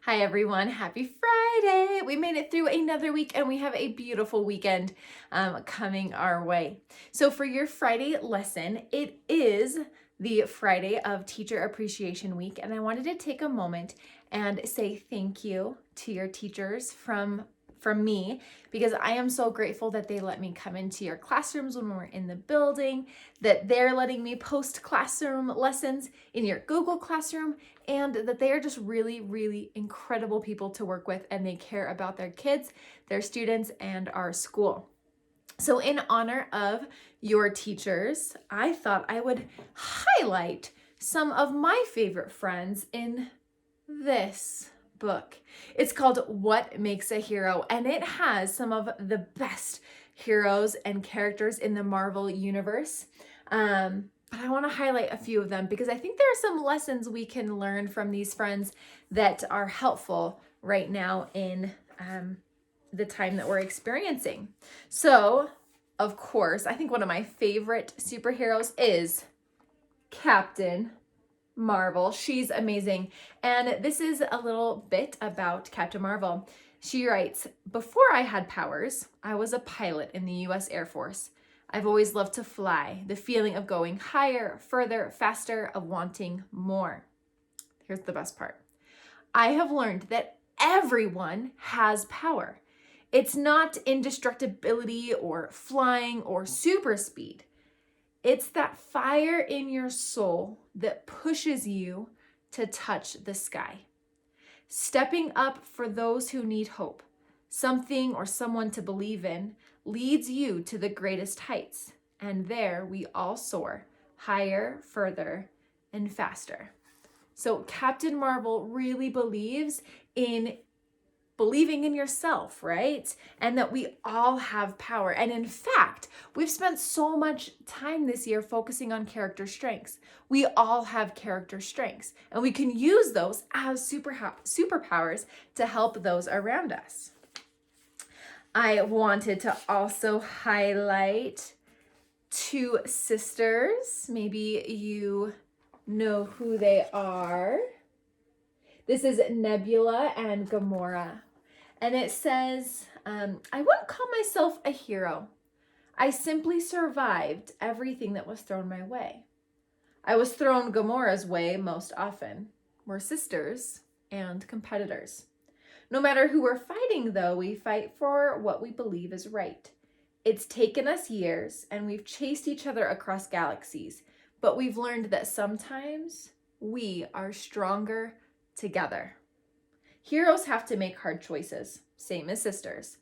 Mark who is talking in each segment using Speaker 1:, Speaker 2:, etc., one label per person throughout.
Speaker 1: Hi everyone, happy Friday! We made it through another week and we have a beautiful weekend coming our way. So for your Friday lesson, it is the Friday of Teacher Appreciation Week, and I wanted to take a moment and say thank you to your teachers from me, because I am so grateful that they let me come into your classrooms when we're in the building, that they're letting me post classroom lessons in your Google Classroom, and that they are just really, really incredible people to work with, and they care about their kids, their students, and our school. So in honor of your teachers, I thought I would highlight some of my favorite friends in this book. It's called What Makes a Hero, and it has some of the best heroes and characters in the Marvel universe. But I want to highlight a few of them because I think there are some lessons we can learn from these friends that are helpful right now in the time that we're experiencing. So, of course, I think one of my favorite superheroes is Captain Marvel. She's amazing. And this is a little bit about Captain Marvel. She writes, "Before I had powers, I was a pilot in the US Air Force. I've always loved to fly, the feeling of going higher, further, faster, of wanting more." Here's the best part. "I have learned that everyone has power. It's not indestructibility or flying or super speed. It's that fire in your soul that pushes you to touch the sky. Stepping up for those who need hope, something or someone to believe in, leads you to the greatest heights. And there we all soar, higher, further, and faster." So Captain Marvel really believes in believing in yourself, right? And that we all have power. And in fact, we've spent so much time this year focusing on character strengths. We all have character strengths, and we can use those as superpowers to help those around us. I wanted to also highlight two sisters. Maybe you know who they are. This is Nebula and Gamora. And it says, I wouldn't call myself a hero. I simply survived everything that was thrown my way. I was thrown Gamora's way most often. We're sisters and competitors. No matter who we're fighting, though, we fight for what we believe is right. It's taken us years, and we've chased each other across galaxies, but we've learned that sometimes we are stronger together. Heroes have to make hard choices, same as sisters,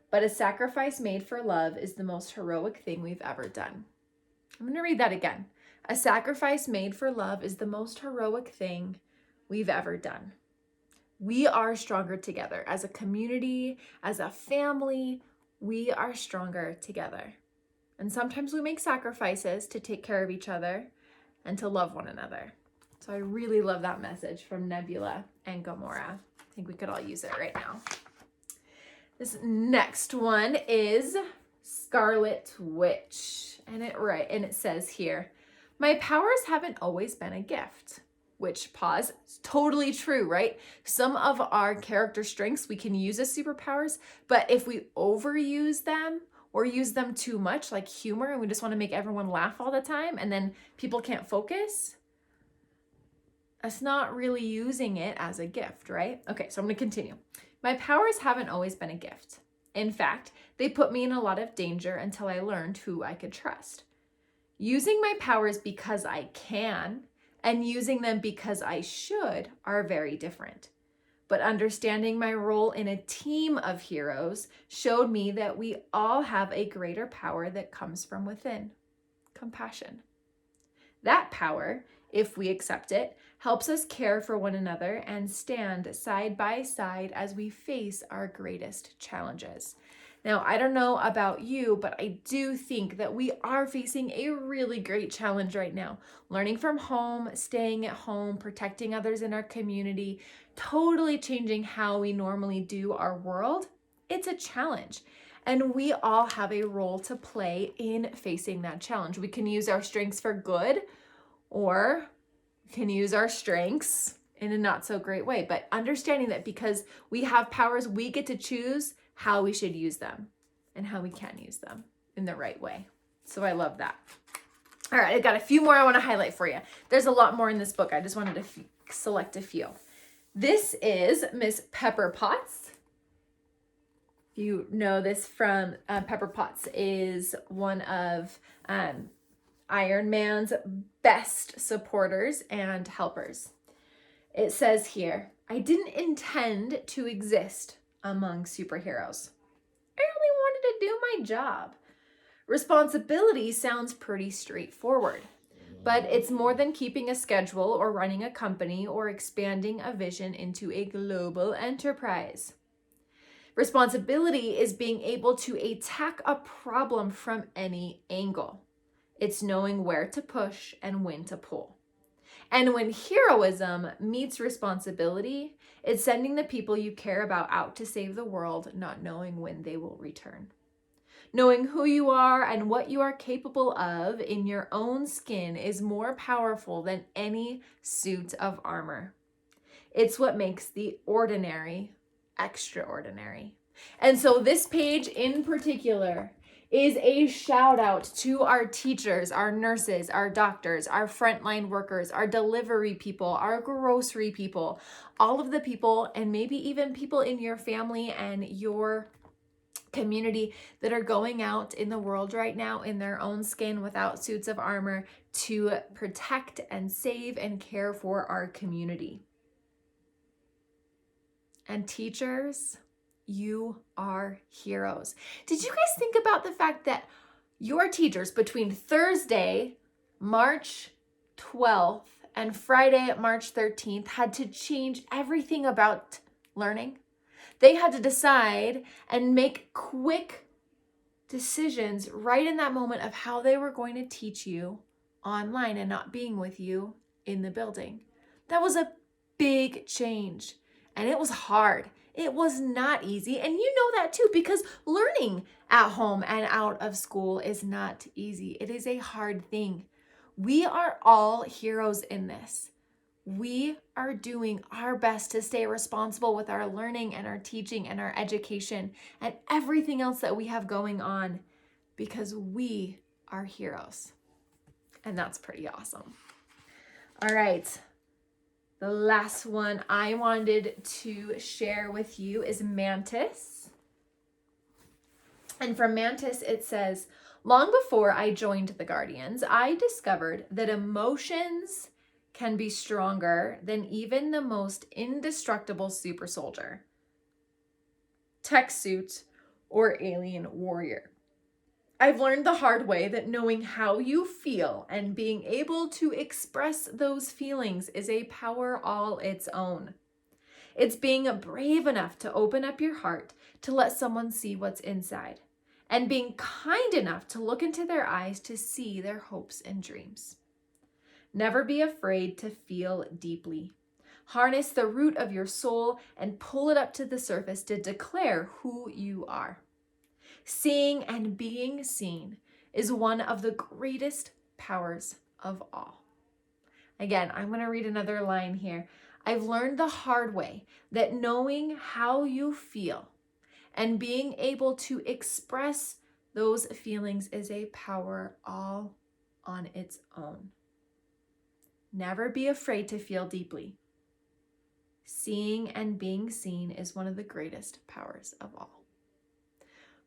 Speaker 1: but a sacrifice made for love is the most heroic thing we've ever done. I'm going to read that again. A sacrifice made for love is the most heroic thing we've ever done. We are stronger together. As a community, as a family, we are stronger together. And sometimes we make sacrifices to take care of each other and to love one another. So I really love that message from Nebula and Gamora. I think we could all use it right now. This next one is Scarlet Witch. And it says here, "My powers haven't always been a gift." Which, pause, is totally true, right? Some of our character strengths we can use as superpowers, but if we overuse them or use them too much, like humor, and we just want to make everyone laugh all the time, and then people can't focus, that's not really using it as a gift, right? Okay, so I'm going to continue. "My powers haven't always been a gift. In fact, they put me in a lot of danger until I learned who I could trust. Using my powers because I can and using them because I should are very different. But understanding my role in a team of heroes showed me that we all have a greater power that comes from within: compassion. That power, if we accept it, helps us care for one another and stand side by side as we face our greatest challenges." Now, I don't know about you, but I do think that we are facing a really great challenge right now. Learning from home, staying at home, protecting others in our community, totally changing how we normally do our world. It's a challenge. And we all have a role to play in facing that challenge. We can use our strengths for good, or we can use our strengths in a not so great way, but understanding that because we have powers, we get to choose how we should use them and how we can use them in the right way. So I love that. All right, I got a few more I want to highlight for you. There's a lot more in this book. I just wanted to select a few. This is Miss Pepper Potts. You know this from Pepper Potts is one of Iron Man's best supporters and helpers. It says here, I didn't intend to exist among superheroes. I only wanted to do my job. Responsibility sounds pretty straightforward, but it's more than keeping a schedule or running a company or expanding a vision into a global enterprise. Responsibility is being able to attack a problem from any angle. It's knowing where to push and when to pull. And when heroism meets responsibility, it's sending the people you care about out to save the world, not knowing when they will return. Knowing who you are and what you are capable of in your own skin is more powerful than any suit of armor. It's what makes the ordinary extraordinary. And so this page in particular is a shout out to our teachers, our nurses, our doctors, our frontline workers, our delivery people, our grocery people, all of the people, and maybe even people in your family and your community that are going out in the world right now in their own skin without suits of armor to protect and save and care for our community. And teachers, you are heroes. Did you guys think about the fact that your teachers between Thursday, March 12th and Friday, March 13th had to change everything about learning? They had to decide and make quick decisions right in that moment of how they were going to teach you online and not being with you in the building. That was a big change, and it was hard. It was not easy, and you know that too, because learning at home and out of school is not easy. It is a hard thing. We are all heroes in this. We are doing our best to stay responsible with our learning and our teaching and our education and everything else that we have going on because we are heroes. And that's pretty awesome. All right. The last one I wanted to share with you is Mantis. And from Mantis, it says, long before I joined the Guardians, I discovered that emotions can be stronger than even the most indestructible super soldier, tech suit, or alien warrior. I've learned the hard way that knowing how you feel and being able to express those feelings is a power all its own. It's being brave enough to open up your heart to let someone see what's inside, and being kind enough to look into their eyes to see their hopes and dreams. Never be afraid to feel deeply. Harness the root of your soul and pull it up to the surface to declare who you are. Seeing and being seen is one of the greatest powers of all. Again, I'm going to read another line here. I've learned the hard way that knowing how you feel and being able to express those feelings is a power all on its own. Never be afraid to feel deeply. Seeing and being seen is one of the greatest powers of all.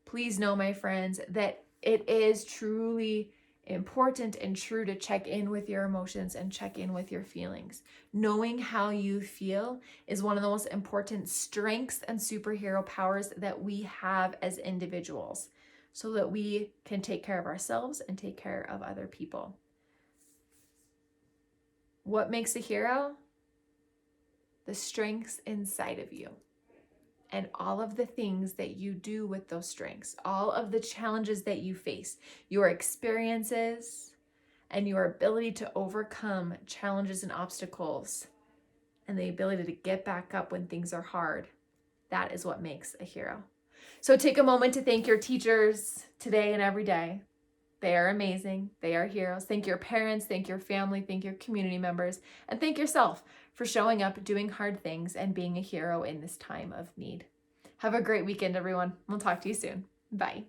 Speaker 1: Please know, my friends, that it is truly important and true to check in with your emotions and check in with your feelings. Knowing how you feel is one of the most important strengths and superhero powers that we have as individuals, so that we can take care of ourselves and take care of other people. What makes a hero? The strengths inside of you and all of the things that you do with those strengths, all of the challenges that you face, your experiences, and your ability to overcome challenges and obstacles, and the ability to get back up when things are hard. That is what makes a hero. So take a moment to thank your teachers today and every day. They are amazing. They are heroes. Thank your parents, thank your family, thank your community members, and thank yourself for showing up, doing hard things, and being a hero in this time of need. Have a great weekend, everyone. We'll talk to you soon. Bye.